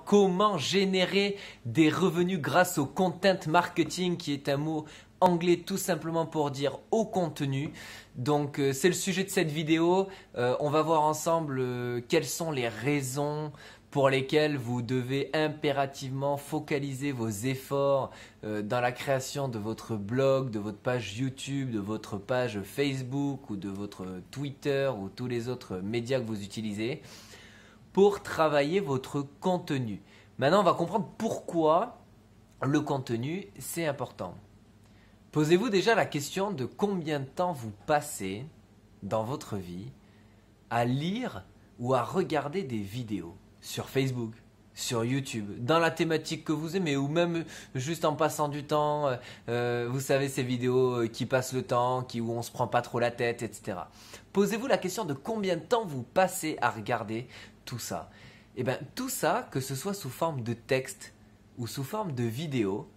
comment générer des revenus grâce au content marketing, qui est un mot anglais tout simplement pour dire au contenu. Donc c'est le sujet de cette vidéo. On va voir ensemble quelles sont les raisons pour lesquelles vous devez impérativement focaliser vos efforts dans la création de votre blog, de votre page YouTube, de votre page Facebook ou de votre Twitter ou tous les autres médias que vous utilisez pour travailler votre contenu. Maintenant, on va comprendre pourquoi le contenu, c'est important. Posez-vous déjà la question de combien de temps vous passez dans votre vie à lire ou à regarder des vidéos sur Facebook, sur YouTube, dans la thématique que vous aimez ou même juste en passant du temps, vous savez ces vidéos qui passent le temps, où on ne se prend pas trop la tête, etc. Posez-vous la question de combien de temps vous passez à regarder tout ça. Et bien tout ça, que ce soit sous forme de texte ou sous forme de vidéo,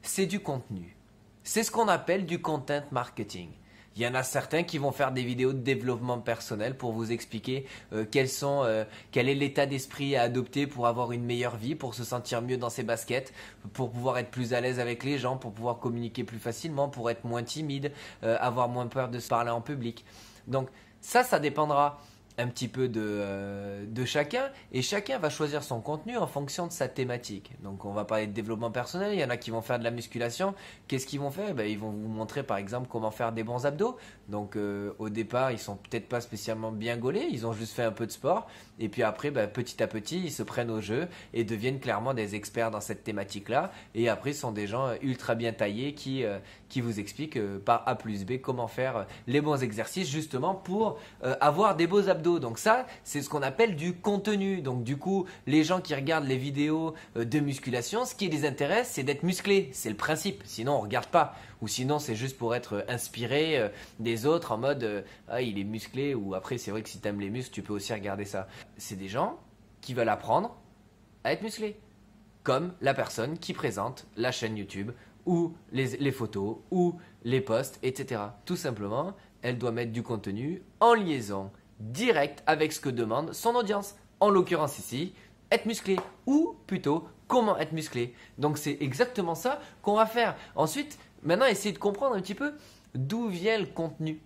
c'est du contenu. C'est ce qu'on appelle du content marketing. Il y en a certains qui vont faire des vidéos de développement personnel pour vous expliquer quel est l'état d'esprit à adopter pour avoir une meilleure vie, pour se sentir mieux dans ses baskets, pour pouvoir être plus à l'aise avec les gens, pour pouvoir communiquer plus facilement, pour être moins timide, avoir moins peur de se parler en public. Donc ça dépendra un petit peu de chacun, et chacun va choisir son contenu en fonction de sa thématique. Donc on va parler de développement personnel, il y en a qui vont faire de la musculation. Qu'est-ce qu'ils vont faire? Ils vont vous montrer par exemple comment faire des bons abdos. Donc au départ ils sont peut-être pas spécialement bien gaulés, ils ont juste fait un peu de sport, et puis après petit à petit ils se prennent au jeu et deviennent clairement des experts dans cette thématique là, et après ce sont des gens ultra bien taillés qui vous expliquent par A plus B comment faire les bons exercices justement pour avoir des beaux abdos. Donc ça, c'est ce qu'on appelle du contenu. Donc du coup, les gens qui regardent les vidéos de musculation, ce qui les intéresse, c'est d'être musclés. C'est le principe. Sinon, on ne regarde pas. Ou sinon, c'est juste pour être inspiré des autres en mode ah, il est musclé. Ou après, c'est vrai que si tu aimes les muscles, tu peux aussi regarder ça. C'est des gens qui veulent apprendre à être musclés. Comme la personne qui présente la chaîne YouTube ou les photos ou les posts, etc. Tout simplement, elle doit mettre du contenu en liaison direct avec ce que demande son audience. En l'occurrence ici, être musclé, ou plutôt comment être musclé. Donc c'est exactement ça qu'on va faire. Ensuite, maintenant essayez de comprendre un petit peu d'où vient le contenu.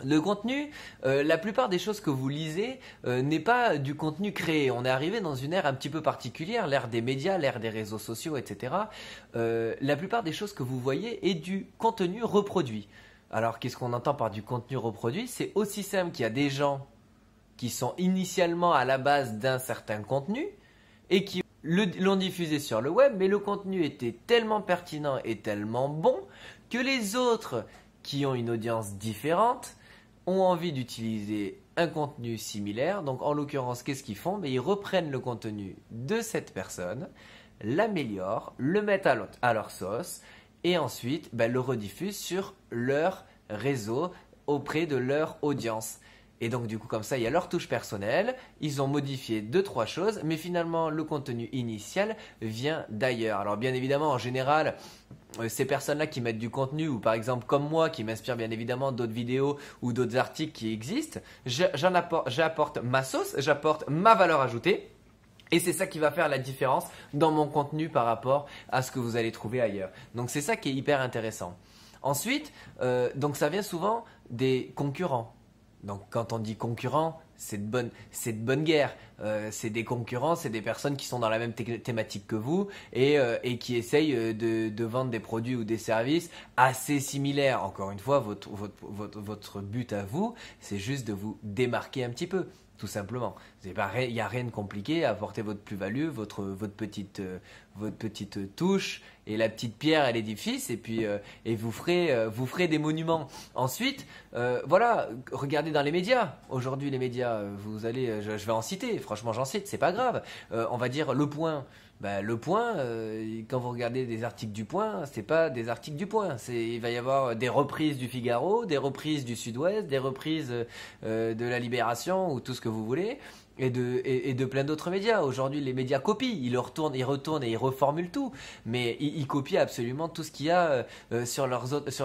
Le contenu, la plupart des choses que vous lisez n'est pas du contenu créé. On est arrivé dans une ère un petit peu particulière, l'ère des médias, l'ère des réseaux sociaux, etc. La plupart des choses que vous voyez est du contenu reproduit. Alors, qu'est-ce qu'on entend par du contenu reproduit? C'est aussi simple qu'il y a des gens qui sont initialement à la base d'un certain contenu et qui l'ont diffusé sur le web, mais le contenu était tellement pertinent et tellement bon que les autres qui ont une audience différente ont envie d'utiliser un contenu similaire. Donc, en l'occurrence, qu'est-ce qu'ils font? Ils reprennent le contenu de cette personne, l'améliorent, le mettent à leur sauce, et ensuite le rediffusent sur leur réseau auprès de leur audience. Et donc du coup comme ça il y a leur touche personnelle, ils ont modifié 2-3 choses, mais finalement le contenu initial vient d'ailleurs. Alors bien évidemment en général ces personnes-là qui mettent du contenu, ou par exemple comme moi qui m'inspire bien évidemment d'autres vidéos ou d'autres articles qui existent, j'apporte ma sauce, j'apporte ma valeur ajoutée. Et c'est ça qui va faire la différence dans mon contenu par rapport à ce que vous allez trouver ailleurs. Donc c'est ça qui est hyper intéressant. Ensuite, donc ça vient souvent des concurrents. Donc quand on dit concurrents, c'est de bonne guerre. C'est des concurrents, c'est des personnes qui sont dans la même thématique que vous et qui essayent de vendre des produits ou des services assez similaires. Encore une fois, votre but à vous, c'est juste de vous démarquer un petit peu. Tout simplement. Il n'y a rien de compliqué à apporter votre plus-value, votre petite touche et la petite pierre à l'édifice, et puis et vous ferez des monuments. Ensuite, voilà, regardez dans les médias. Aujourd'hui, les médias, je vais en citer, franchement j'en cite, c'est pas grave. On va dire Le Point. Le Point, quand vous regardez des articles du Point, c'est pas des articles du Point. Il va y avoir des reprises du Figaro, des reprises du Sud-Ouest, des reprises de la Libération ou tout ce que vous voulez, et de plein d'autres médias. Aujourd'hui, les médias copient, ils retournent et ils reformulent tout, mais ils copient absolument tout ce qu'il y a sur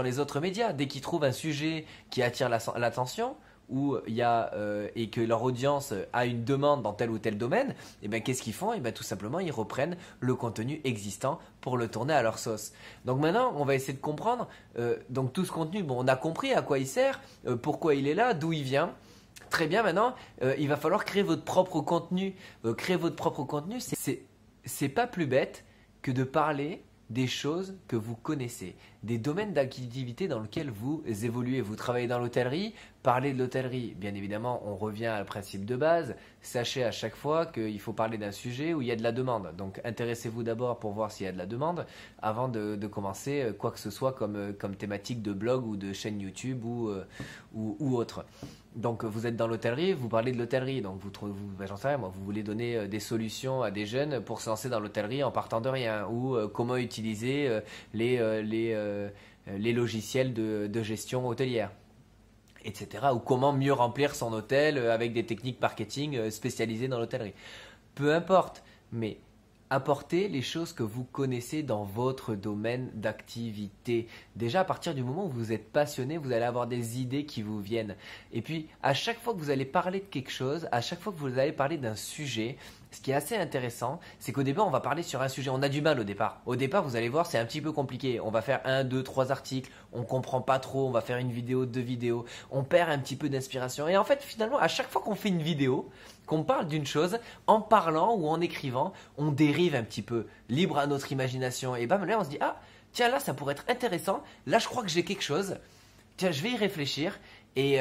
les autres médias. Dès qu'ils trouvent un sujet qui attire l'attention, où il y a et que leur audience a une demande dans tel ou tel domaine, et ben qu'est-ce qu'ils font? Et ben tout simplement ils reprennent le contenu existant pour le tourner à leur sauce. Donc maintenant on va essayer de comprendre donc tout ce contenu. Bon, on a compris à quoi il sert, pourquoi il est là, d'où il vient. Très bien, maintenant il va falloir créer votre propre contenu. Créer votre propre contenu, c'est pas plus bête que de parler des choses que vous connaissez, des domaines d'activité dans lesquels vous évoluez. Vous travaillez dans l'hôtellerie, parlez de l'hôtellerie. Bien évidemment, on revient au principe de base. Sachez à chaque fois qu'il faut parler d'un sujet où il y a de la demande. Donc intéressez-vous d'abord pour voir s'il y a de la demande avant de commencer quoi que ce soit comme thématique de blog ou de chaîne YouTube ou autre. Donc vous êtes dans l'hôtellerie, vous parlez de l'hôtellerie, donc j'en sais rien, moi, vous voulez donner des solutions à des jeunes pour se lancer dans l'hôtellerie en partant de rien, ou comment utiliser les logiciels de gestion hôtelière, etc. Ou comment mieux remplir son hôtel avec des techniques marketing spécialisées dans l'hôtellerie. Peu importe, mais apportez les choses que vous connaissez dans votre domaine d'activité. Déjà, à partir du moment où vous êtes passionné, vous allez avoir des idées qui vous viennent. Et puis, à chaque fois que vous allez parler de quelque chose, à chaque fois que vous allez parler d'un sujet, ce qui est assez intéressant, c'est qu'au départ, on va parler sur un sujet. On a du mal au départ. Au départ, vous allez voir, c'est un petit peu compliqué. On va faire 1, 2, 3 articles. On ne comprend pas trop. On va faire une vidéo, 2 vidéos. On perd un petit peu d'inspiration. Et en fait, finalement, à chaque fois qu'on fait une vidéo, qu'on parle d'une chose, en parlant ou en écrivant, on dérive un petit peu, libre à notre imagination. Et bam, là, on se dit, ah, tiens, là, ça pourrait être intéressant. Là, je crois que j'ai quelque chose. Tiens, je vais y réfléchir. Et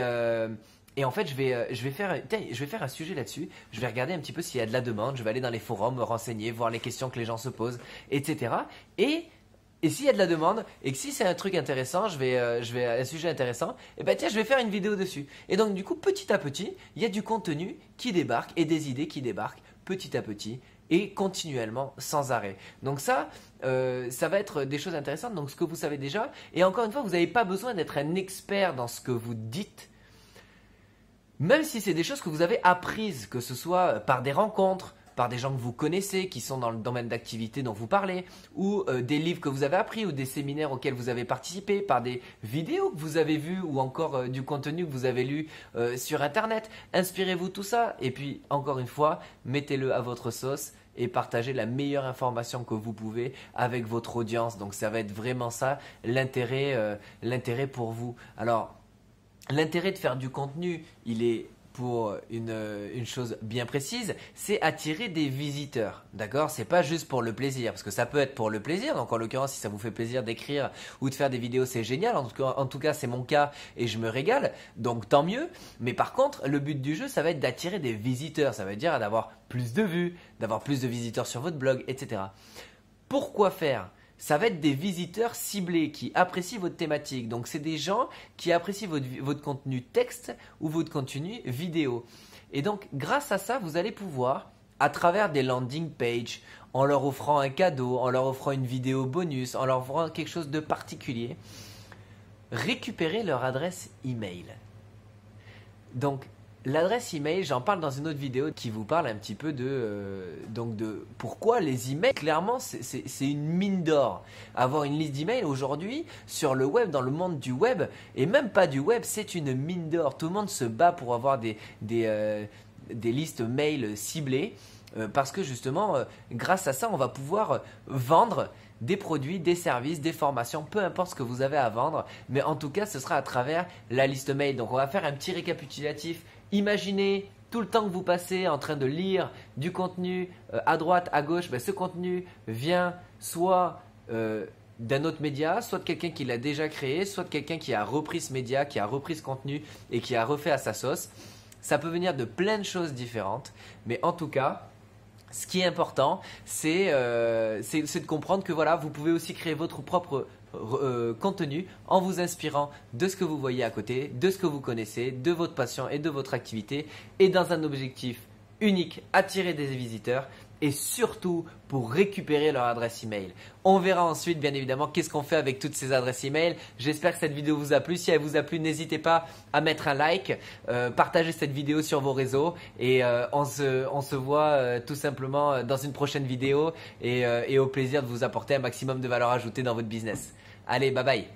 en fait, je vais faire un sujet là-dessus. Je vais regarder un petit peu s'il y a de la demande. Je vais aller dans les forums, me renseigner, voir les questions que les gens se posent, etc. Et s'il y a de la demande et que si c'est un truc intéressant, un sujet intéressant, et ben tiens, je vais faire une vidéo dessus. Et donc du coup, petit à petit, il y a du contenu qui débarque et des idées qui débarquent petit à petit et continuellement sans arrêt. Donc ça va être des choses intéressantes. Donc ce que vous savez déjà. Et encore une fois, vous n'avez pas besoin d'être un expert dans ce que vous dites. Même si c'est des choses que vous avez apprises, que ce soit par des rencontres, par des gens que vous connaissez, qui sont dans le domaine d'activité dont vous parlez, ou des livres que vous avez appris, ou des séminaires auxquels vous avez participé, par des vidéos que vous avez vues, ou encore du contenu que vous avez lu sur Internet. Inspirez-vous tout ça, et puis encore une fois, mettez-le à votre sauce et partagez la meilleure information que vous pouvez avec votre audience. Donc ça va être vraiment ça l'intérêt pour vous. Alors, l'intérêt de faire du contenu, il est pour une chose bien précise, c'est attirer des visiteurs. D'accord? C'est pas juste pour le plaisir, parce que ça peut être pour le plaisir. Donc en l'occurrence, si ça vous fait plaisir d'écrire ou de faire des vidéos, c'est génial. En tout cas, c'est mon cas et je me régale. Donc tant mieux. Mais par contre, le but du jeu, ça va être d'attirer des visiteurs. Ça veut dire d'avoir plus de vues, d'avoir plus de visiteurs sur votre blog, etc. Pourquoi faire? Ça va être des visiteurs ciblés qui apprécient votre thématique. Donc, c'est des gens qui apprécient votre contenu texte ou votre contenu vidéo. Et donc, grâce à ça, vous allez pouvoir, à travers des landing pages, en leur offrant un cadeau, en leur offrant une vidéo bonus, en leur offrant quelque chose de particulier, récupérer leur adresse email. Donc, l'adresse email, j'en parle dans une autre vidéo qui vous parle un petit peu de pourquoi les emails. Clairement, c'est une mine d'or. Avoir une liste d'emails aujourd'hui sur le web, dans le monde du web, et même pas du web, c'est une mine d'or. Tout le monde se bat pour avoir des listes mail ciblées parce que justement, grâce à ça, on va pouvoir vendre des produits, des services, des formations, peu importe ce que vous avez à vendre, mais en tout cas, ce sera à travers la liste mail. Donc, on va faire un petit récapitulatif. Imaginez tout le temps que vous passez en train de lire du contenu à droite, à gauche. Ce contenu vient soit d'un autre média, soit de quelqu'un qui l'a déjà créé, soit de quelqu'un qui a repris ce média, qui a repris ce contenu et qui a refait à sa sauce. Ça peut venir de plein de choses différentes, mais en tout cas, ce qui est important, c'est de comprendre que voilà, vous pouvez aussi créer votre propre contenu en vous inspirant de ce que vous voyez à côté, de ce que vous connaissez, de votre passion et de votre activité, et dans un objectif unique, attirer des visiteurs et surtout pour récupérer leur adresse email. On verra ensuite bien évidemment qu'est-ce qu'on fait avec toutes ces adresses email. J'espère que cette vidéo vous a plu. Si elle vous a plu, n'hésitez pas à mettre un like, partagez cette vidéo sur vos réseaux et on se voit tout simplement dans une prochaine vidéo et au plaisir de vous apporter un maximum de valeur ajoutée dans votre business. Allez, bye bye.